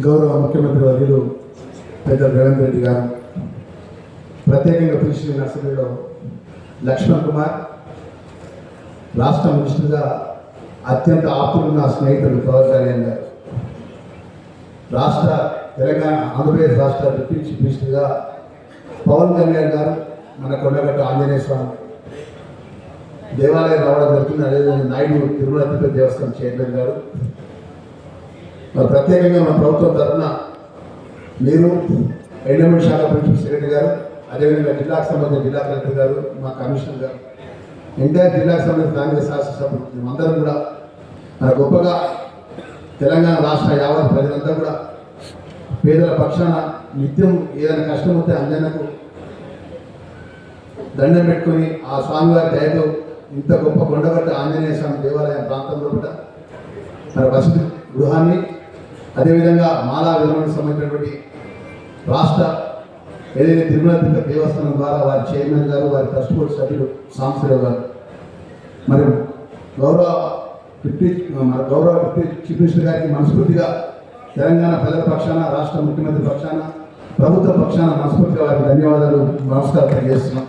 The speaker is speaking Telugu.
గౌరవ ముఖ్యమంత్రి వర్యులు పెద్ద రేవంత్ రెడ్డి గారు, ప్రత్యేకంగా పిలిచిన అసెంబ్లీలో లక్ష్మణ్ కుమార్, రాష్ట్ర మినిస్టర్గా అత్యంత ఆప్తులున్న స్నేహితుడు పవన్ కళ్యాణ్ గారు, రాష్ట్ర తెలంగాణ ఆంధ్రప్రదేశ్ రాష్ట్ర డిప్యూటీ చీఫ్ మినిస్టర్గా పవన్ కళ్యాణ్ గారు, మన కొండగట్టు ఆంజనేయ స్వామి దేవాలయం రావడం జరుగుతుంది. అదేవిధంగా నాయుడు తిరుమల తిరుపతి దేవస్థానం చైర్మన్ గారు, మరి ప్రత్యేకంగా మన ప్రభుత్వం తరఫున మీరు ఎండోమెంట్ శాఖ ప్రిన్సిపల్ సెక్రటరీ గారు, అదేవిధంగా జిల్లాకు సంబంధించిన జిల్లా కలెక్టర్ గారు, మా కమిషనర్ గారు, ఎంటైర్ జిల్లాకు సంబంధించిన కాంగ్రెస్ శాసనసభ్యులు మేమందరం కూడా మన గొప్పగా తెలంగాణ రాష్ట్ర యావత్ ప్రజలంతా కూడా పేదల పక్షాన నిత్యం ఏదైనా కష్టం వస్తే అంజనకు దండం పెట్టుకొని ఆ స్వామివారి దయతో ఇంత గొప్ప కొండగట్ట ఆంజనేయ స్వామి దేవాలయం ప్రాంతంలో కూడా మన వసతి గృహాన్ని, అదేవిధంగా మాలా విధానానికి సంబంధించినటువంటి రాష్ట్ర ఏదైతే తిరుమల తిరుపతి దేవస్థానం ద్వారా వారి చైర్మన్ గారు, వారి ట్రస్ట్ బోర్డు సభ్యులు సాంబశివరావు గారు, మరి గౌరవ డిప్యూటీ చీఫ్ మినిస్టర్ గారికి మనస్ఫూర్తిగా తెలంగాణ ప్రజల పక్షాన, రాష్ట్ర ముఖ్యమంత్రి పక్షాన, ప్రభుత్వ పక్షాన మనస్ఫూర్తిగా వారికి ధన్యవాదాలు, నమస్కారం తెలియజేస్తున్నాం.